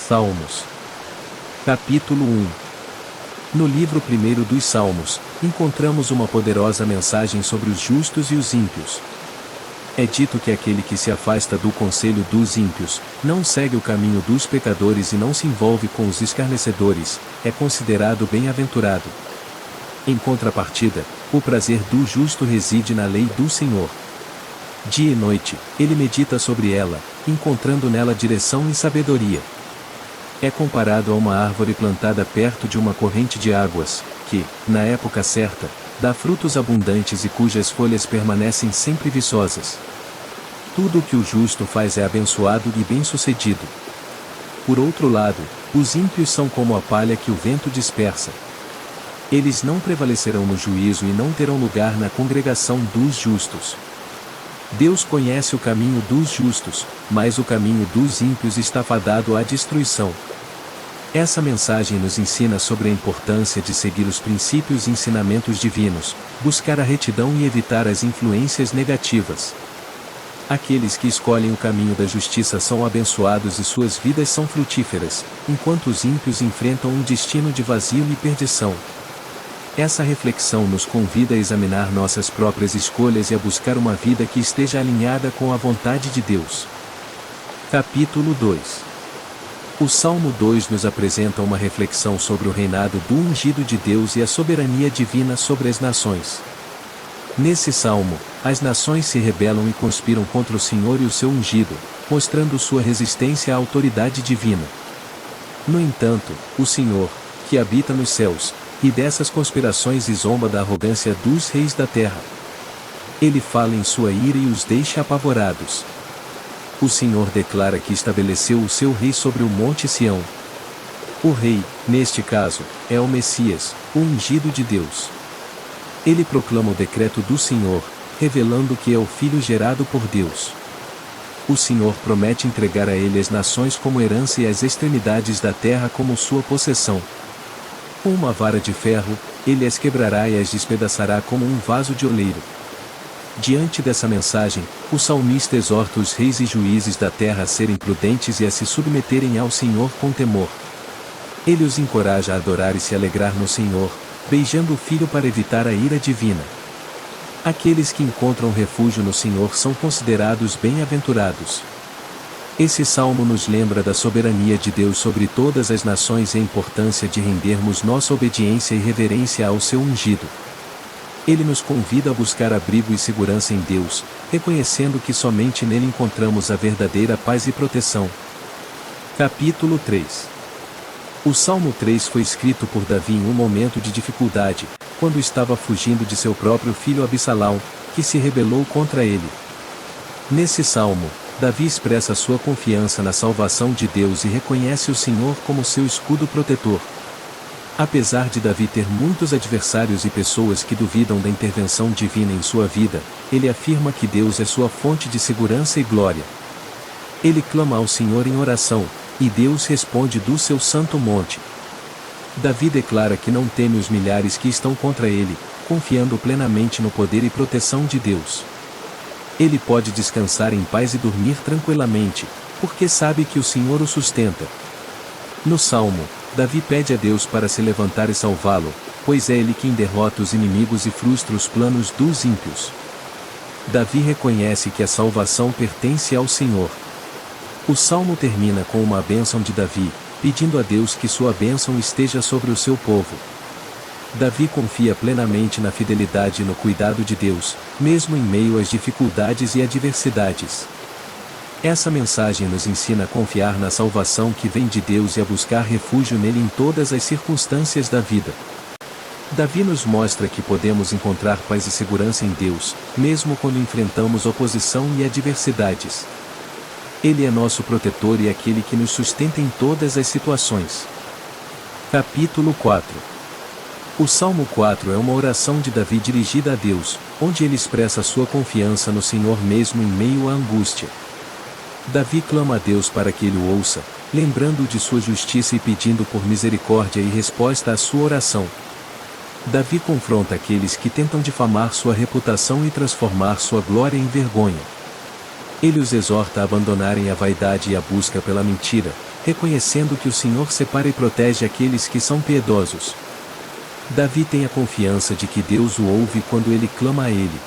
Salmos. Capítulo 1. No livro primeiro dos Salmos, encontramos uma poderosa mensagem sobre os justos e os ímpios. É dito que aquele que se afasta do conselho dos ímpios, não segue o caminho dos pecadores e não se envolve com os escarnecedores, é considerado bem-aventurado. Em contrapartida, o prazer do justo reside na lei do Senhor. Dia e noite, ele medita sobre ela, encontrando nela direção e sabedoria. É comparado a uma árvore plantada perto de uma corrente de águas, que, na época certa, dá frutos abundantes e cujas folhas permanecem sempre viçosas. Tudo o que o justo faz é abençoado e bem-sucedido. Por outro lado, os ímpios são como a palha que o vento dispersa. Eles não prevalecerão no juízo e não terão lugar na congregação dos justos. Deus conhece o caminho dos justos, mas o caminho dos ímpios está fadado à destruição. Essa mensagem nos ensina sobre a importância de seguir os princípios e ensinamentos divinos, buscar a retidão e evitar as influências negativas. Aqueles que escolhem o caminho da justiça são abençoados e suas vidas são frutíferas, enquanto os ímpios enfrentam um destino de vazio e perdição. Essa reflexão nos convida a examinar nossas próprias escolhas e a buscar uma vida que esteja alinhada com a vontade de Deus. Capítulo 2. O Salmo 2 nos apresenta uma reflexão sobre o reinado do ungido de Deus e a soberania divina sobre as nações. Nesse salmo, as nações se rebelam e conspiram contra o Senhor e o seu ungido, mostrando sua resistência à autoridade divina. No entanto, o Senhor, que habita nos céus, e dessas conspirações e zomba da arrogância dos reis da terra. Ele fala em sua ira e os deixa apavorados. O Senhor declara que estabeleceu o seu rei sobre o monte Sião. O rei, neste caso, é o Messias, o ungido de Deus. Ele proclama o decreto do Senhor, revelando que é o Filho gerado por Deus. O Senhor promete entregar a ele as nações como herança e as extremidades da terra como sua possessão. Com uma vara de ferro, ele as quebrará e as despedaçará como um vaso de oleiro. Diante dessa mensagem, o salmista exorta os reis e juízes da terra a serem prudentes e a se submeterem ao Senhor com temor. Ele os encoraja a adorar e se alegrar no Senhor, beijando o Filho para evitar a ira divina. Aqueles que encontram refúgio no Senhor são considerados bem-aventurados. Esse salmo nos lembra da soberania de Deus sobre todas as nações e a importância de rendermos nossa obediência e reverência ao seu ungido. Ele nos convida a buscar abrigo e segurança em Deus, reconhecendo que somente nele encontramos a verdadeira paz e proteção. Capítulo 3. O Salmo 3 foi escrito por Davi em um momento de dificuldade, quando estava fugindo de seu próprio filho Absalão, que se rebelou contra ele. Nesse salmo, Davi expressa sua confiança na salvação de Deus e reconhece o Senhor como seu escudo protetor. Apesar de Davi ter muitos adversários e pessoas que duvidam da intervenção divina em sua vida, ele afirma que Deus é sua fonte de segurança e glória. Ele clama ao Senhor em oração, e Deus responde do seu santo monte. Davi declara que não teme os milhares que estão contra ele, confiando plenamente no poder e proteção de Deus. Ele pode descansar em paz e dormir tranquilamente, porque sabe que o Senhor o sustenta. No Salmo, Davi pede a Deus para se levantar e salvá-lo, pois é Ele quem derrota os inimigos e frustra os planos dos ímpios. Davi reconhece que a salvação pertence ao Senhor. O Salmo termina com uma bênção de Davi, pedindo a Deus que sua bênção esteja sobre o seu povo. Davi confia plenamente na fidelidade e no cuidado de Deus, mesmo em meio às dificuldades e adversidades. Essa mensagem nos ensina a confiar na salvação que vem de Deus e a buscar refúgio nele em todas as circunstâncias da vida. Davi nos mostra que podemos encontrar paz e segurança em Deus, mesmo quando enfrentamos oposição e adversidades. Ele é nosso protetor e aquele que nos sustenta em todas as situações. Capítulo 4. O Salmo 4 é uma oração de Davi dirigida a Deus, onde ele expressa sua confiança no Senhor mesmo em meio à angústia. Davi clama a Deus para que ele o ouça, lembrando-o de sua justiça e pedindo por misericórdia e resposta à sua oração. Davi confronta aqueles que tentam difamar sua reputação e transformar sua glória em vergonha. Ele os exorta a abandonarem a vaidade e a busca pela mentira, reconhecendo que o Senhor separa e protege aqueles que são piedosos. Davi tem a confiança de que Deus o ouve quando ele clama a ele.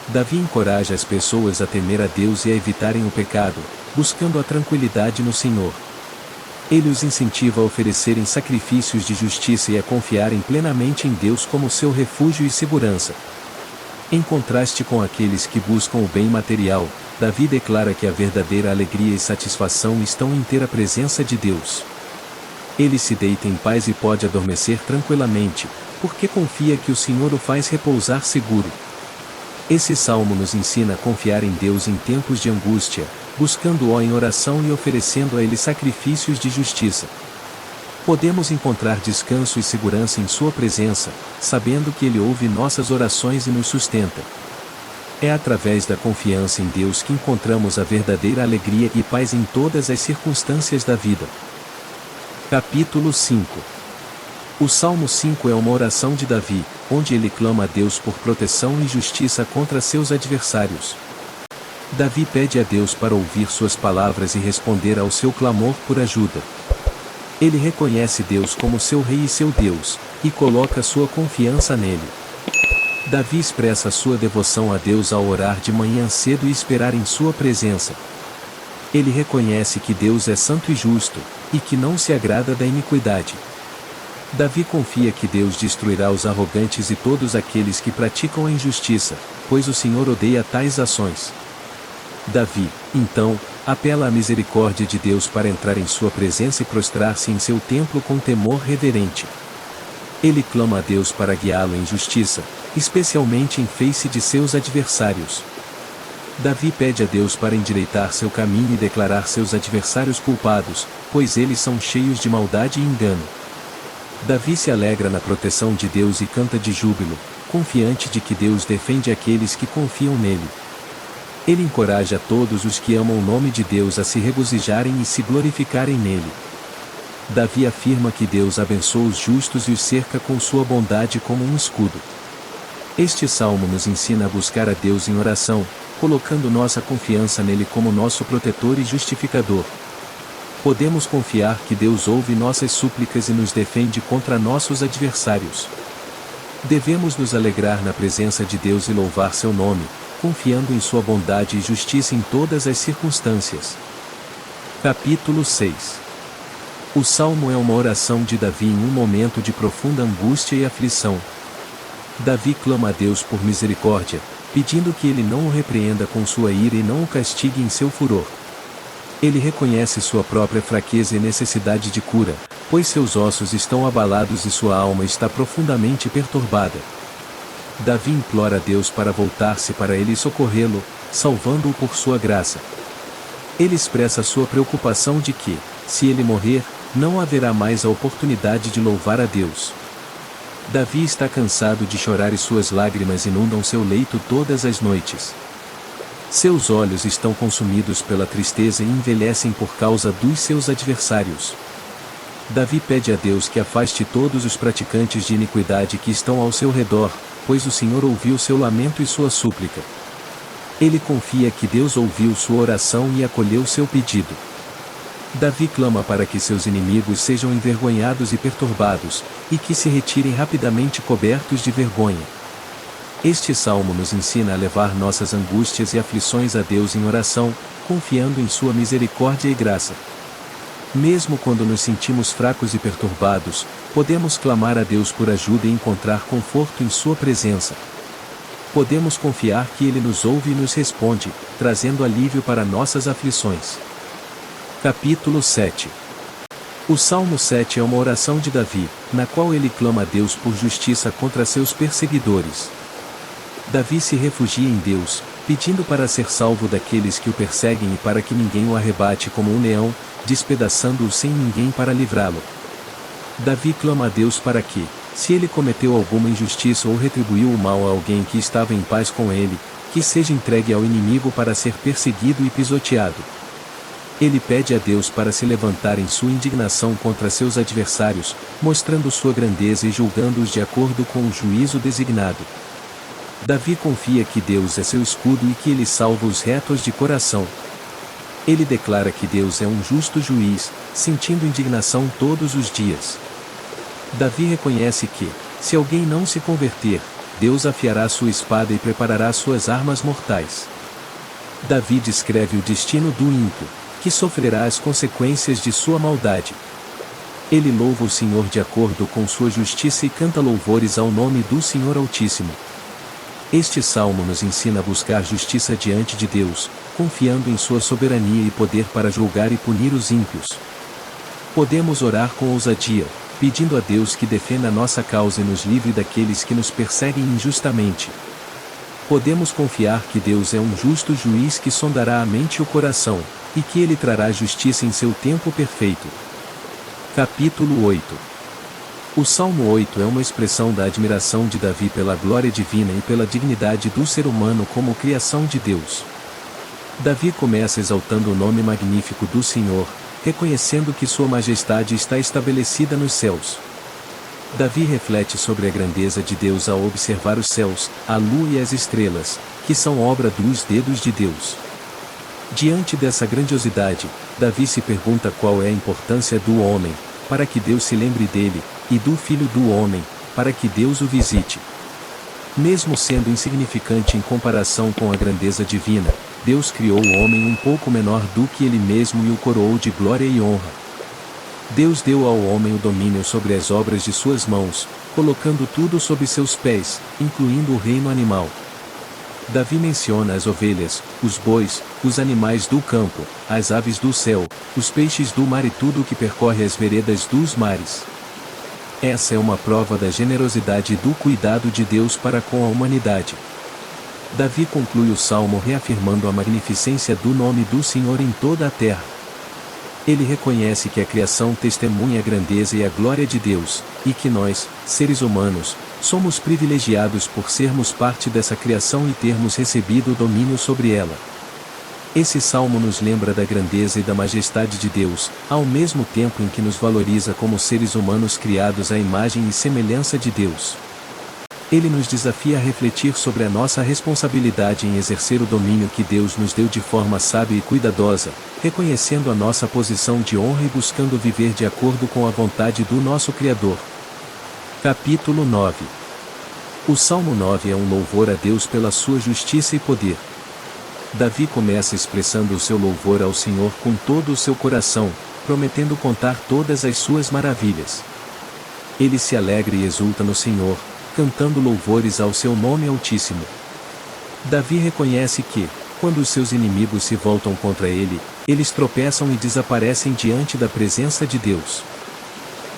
Davi encoraja as pessoas a temer a Deus e a evitarem o pecado, buscando a tranquilidade no Senhor. Ele os incentiva a oferecerem sacrifícios de justiça e a confiarem plenamente em Deus como seu refúgio e segurança. Em contraste com aqueles que buscam o bem material, Davi declara que a verdadeira alegria e satisfação estão em ter a presença de Deus. Ele se deita em paz e pode adormecer tranquilamente, porque confia que o Senhor o faz repousar seguro. Esse salmo nos ensina a confiar em Deus em tempos de angústia, buscando-o em oração e oferecendo a Ele sacrifícios de justiça. Podemos encontrar descanso e segurança em Sua presença, sabendo que Ele ouve nossas orações e nos sustenta. É através da confiança em Deus que encontramos a verdadeira alegria e paz em todas as circunstâncias da vida. Capítulo 5. O Salmo 5 é uma oração de Davi, onde ele clama a Deus por proteção e justiça contra seus adversários. Davi pede a Deus para ouvir suas palavras e responder ao seu clamor por ajuda. Ele reconhece Deus como seu Rei e seu Deus, e coloca sua confiança nele. Davi expressa sua devoção a Deus ao orar de manhã cedo e esperar em sua presença. Ele reconhece que Deus é santo e justo, e que não se agrada da iniquidade. Davi confia que Deus destruirá os arrogantes e todos aqueles que praticam a injustiça, pois o Senhor odeia tais ações. Davi, então, apela à misericórdia de Deus para entrar em sua presença e prostrar-se em seu templo com temor reverente. Ele clama a Deus para guiá-lo em justiça, especialmente em face de seus adversários. Davi pede a Deus para endireitar seu caminho e declarar seus adversários culpados, pois eles são cheios de maldade e engano. Davi se alegra na proteção de Deus e canta de júbilo, confiante de que Deus defende aqueles que confiam nele. Ele encoraja todos os que amam o nome de Deus a se regozijarem e se glorificarem nele. Davi afirma que Deus abençoa os justos e os cerca com sua bondade como um escudo. Este salmo nos ensina a buscar a Deus em oração, colocando nossa confiança nele como nosso protetor e justificador. Podemos confiar que Deus ouve nossas súplicas e nos defende contra nossos adversários. Devemos nos alegrar na presença de Deus e louvar seu nome, confiando em sua bondade e justiça em todas as circunstâncias. Capítulo 6. O Salmo é uma oração de Davi em um momento de profunda angústia e aflição. Davi clama a Deus por misericórdia, pedindo que ele não o repreenda com sua ira e não o castigue em seu furor. Ele reconhece sua própria fraqueza e necessidade de cura, pois seus ossos estão abalados e sua alma está profundamente perturbada. Davi implora a Deus para voltar-se para ele e socorrê-lo, salvando-o por sua graça. Ele expressa sua preocupação de que, se ele morrer, não haverá mais a oportunidade de louvar a Deus. Davi está cansado de chorar e suas lágrimas inundam seu leito todas as noites. Seus olhos estão consumidos pela tristeza e envelhecem por causa dos seus adversários. Davi pede a Deus que afaste todos os praticantes de iniquidade que estão ao seu redor, pois o Senhor ouviu seu lamento e sua súplica. Ele confia que Deus ouviu sua oração e acolheu seu pedido. Davi clama para que seus inimigos sejam envergonhados e perturbados, e que se retirem rapidamente cobertos de vergonha. Este salmo nos ensina a levar nossas angústias e aflições a Deus em oração, confiando em sua misericórdia e graça. Mesmo quando nos sentimos fracos e perturbados, podemos clamar a Deus por ajuda e encontrar conforto em sua presença. Podemos confiar que Ele nos ouve e nos responde, trazendo alívio para nossas aflições. Capítulo 7. O Salmo 7 é uma oração de Davi, na qual ele clama a Deus por justiça contra seus perseguidores. Davi se refugia em Deus, pedindo para ser salvo daqueles que o perseguem e para que ninguém o arrebate como um leão, despedaçando-o sem ninguém para livrá-lo. Davi clama a Deus para que, se ele cometeu alguma injustiça ou retribuiu o mal a alguém que estava em paz com ele, que seja entregue ao inimigo para ser perseguido e pisoteado. Ele pede a Deus para se levantar em sua indignação contra seus adversários, mostrando sua grandeza e julgando-os de acordo com o juízo designado. Davi confia que Deus é seu escudo e que ele salva os retos de coração. Ele declara que Deus é um justo juiz, sentindo indignação todos os dias. Davi reconhece que, se alguém não se converter, Deus afiará sua espada e preparará suas armas mortais. Davi descreve o destino do ímpio, que sofrerá as consequências de sua maldade. Ele louva o Senhor de acordo com sua justiça e canta louvores ao nome do Senhor Altíssimo. Este salmo nos ensina a buscar justiça diante de Deus, confiando em sua soberania e poder para julgar e punir os ímpios. Podemos orar com ousadia, pedindo a Deus que defenda a nossa causa e nos livre daqueles que nos perseguem injustamente. Podemos confiar que Deus é um justo juiz que sondará a mente e o coração, e que Ele trará justiça em seu tempo perfeito. Capítulo 8. O Salmo 8 é uma expressão da admiração de Davi pela glória divina e pela dignidade do ser humano como criação de Deus. Davi começa exaltando o nome magnífico do Senhor, reconhecendo que sua majestade está estabelecida nos céus. Davi reflete sobre a grandeza de Deus ao observar os céus, a lua e as estrelas, que são obra dos dedos de Deus. Diante dessa grandiosidade, Davi se pergunta qual é a importância do homem, para que Deus se lembre dele, e do filho do homem, para que Deus o visite. Mesmo sendo insignificante em comparação com a grandeza divina, Deus criou o homem um pouco menor do que ele mesmo e o coroou de glória e honra. Deus deu ao homem o domínio sobre as obras de suas mãos, colocando tudo sob seus pés, incluindo o reino animal. Davi menciona as ovelhas, os bois, os animais do campo, as aves do céu, os peixes do mar e tudo o que percorre as veredas dos mares. Essa é uma prova da generosidade e do cuidado de Deus para com a humanidade. Davi conclui o salmo reafirmando a magnificência do nome do Senhor em toda a terra. Ele reconhece que a criação testemunha a grandeza e a glória de Deus, e que nós, seres humanos, somos privilegiados por sermos parte dessa criação e termos recebido o domínio sobre ela. Esse salmo nos lembra da grandeza e da majestade de Deus, ao mesmo tempo em que nos valoriza como seres humanos criados à imagem e semelhança de Deus. Ele nos desafia a refletir sobre a nossa responsabilidade em exercer o domínio que Deus nos deu de forma sábia e cuidadosa, reconhecendo a nossa posição de honra e buscando viver de acordo com a vontade do nosso Criador. Capítulo 9. O Salmo 9 é um louvor a Deus pela sua justiça e poder. Davi começa expressando o seu louvor ao Senhor com todo o seu coração, prometendo contar todas as suas maravilhas. Ele se alegra e exulta no Senhor, cantando louvores ao seu nome altíssimo. Davi reconhece que, quando os seus inimigos se voltam contra ele, eles tropeçam e desaparecem diante da presença de Deus.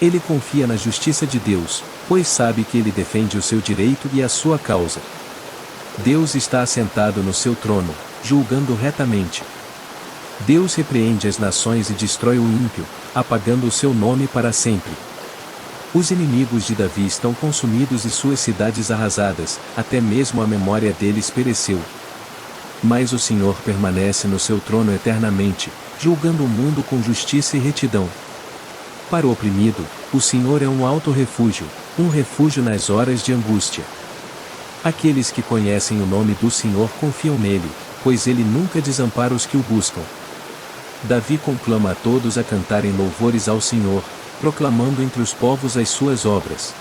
Ele confia na justiça de Deus, pois sabe que ele defende o seu direito e a sua causa. Deus está assentado no seu trono, julgando retamente. Deus repreende as nações e destrói o ímpio, apagando o seu nome para sempre. Os inimigos de Davi estão consumidos e suas cidades arrasadas, até mesmo a memória deles pereceu. Mas o Senhor permanece no seu trono eternamente, julgando o mundo com justiça e retidão. Para o oprimido, o Senhor é um alto refúgio, um refúgio nas horas de angústia. Aqueles que conhecem o nome do Senhor confiam nele, pois ele nunca desampara os que o buscam. Davi conclama a todos a cantarem louvores ao Senhor, proclamando entre os povos as suas obras.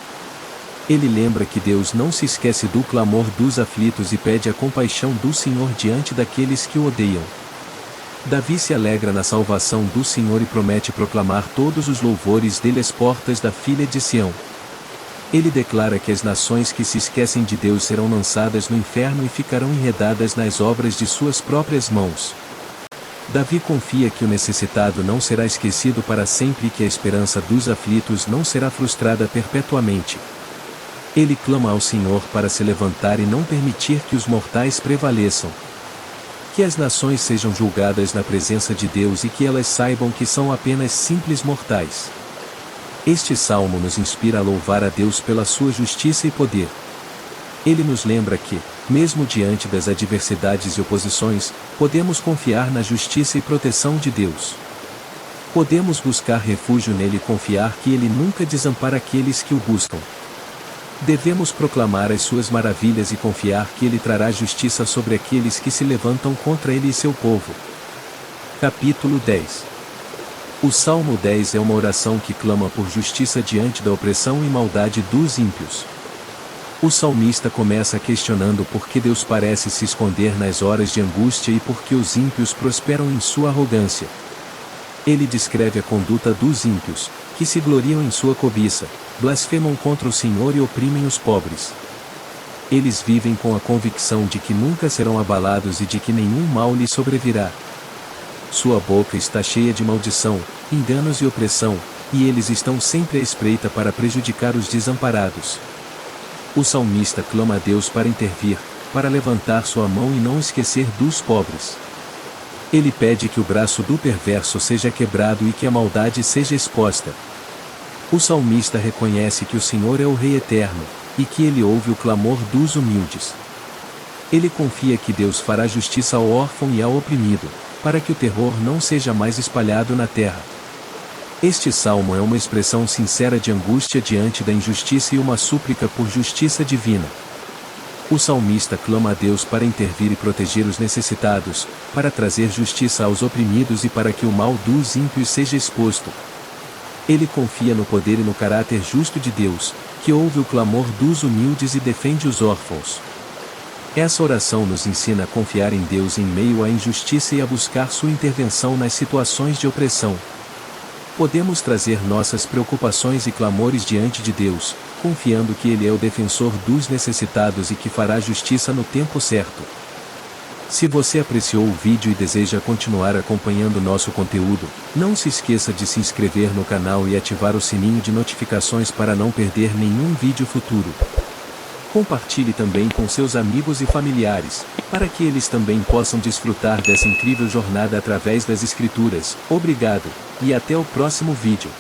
Ele lembra que Deus não se esquece do clamor dos aflitos e pede a compaixão do Senhor diante daqueles que o odeiam. Davi se alegra na salvação do Senhor e promete proclamar todos os louvores dele às portas da filha de Sião. Ele declara que as nações que se esquecem de Deus serão lançadas no inferno e ficarão enredadas nas obras de suas próprias mãos. Davi confia que o necessitado não será esquecido para sempre e que a esperança dos aflitos não será frustrada perpetuamente. Ele clama ao Senhor para se levantar e não permitir que os mortais prevaleçam. Que as nações sejam julgadas na presença de Deus e que elas saibam que são apenas simples mortais. Este salmo nos inspira a louvar a Deus pela sua justiça e poder. Ele nos lembra que, mesmo diante das adversidades e oposições, podemos confiar na justiça e proteção de Deus. Podemos buscar refúgio nele e confiar que ele nunca desampara aqueles que o buscam. Devemos proclamar as suas maravilhas e confiar que ele trará justiça sobre aqueles que se levantam contra ele e seu povo. Capítulo 10. O Salmo 10 é uma oração que clama por justiça diante da opressão e maldade dos ímpios. O salmista começa questionando por que Deus parece se esconder nas horas de angústia e por que os ímpios prosperam em sua arrogância. Ele descreve a conduta dos ímpios, que se gloriam em sua cobiça, blasfemam contra o Senhor e oprimem os pobres. Eles vivem com a convicção de que nunca serão abalados e de que nenhum mal lhes sobrevirá. Sua boca está cheia de maldição, enganos e opressão, e eles estão sempre à espreita para prejudicar os desamparados. O salmista clama a Deus para intervir, para levantar sua mão e não esquecer dos pobres. Ele pede que o braço do perverso seja quebrado e que a maldade seja exposta. O salmista reconhece que o Senhor é o Rei eterno, e que ele ouve o clamor dos humildes. Ele confia que Deus fará justiça ao órfão e ao oprimido, para que o terror não seja mais espalhado na terra. Este salmo é uma expressão sincera de angústia diante da injustiça e uma súplica por justiça divina. O salmista clama a Deus para intervir e proteger os necessitados, para trazer justiça aos oprimidos e para que o mal dos ímpios seja exposto. Ele confia no poder e no caráter justo de Deus, que ouve o clamor dos humildes e defende os órfãos. Essa oração nos ensina a confiar em Deus em meio à injustiça e a buscar sua intervenção nas situações de opressão. Podemos trazer nossas preocupações e clamores diante de Deus, confiando que Ele é o defensor dos necessitados e que fará justiça no tempo certo. Se você apreciou o vídeo e deseja continuar acompanhando nosso conteúdo, não se esqueça de se inscrever no canal e ativar o sininho de notificações para não perder nenhum vídeo futuro. Compartilhe também com seus amigos e familiares, para que eles também possam desfrutar dessa incrível jornada através das Escrituras. Obrigado, e até o próximo vídeo.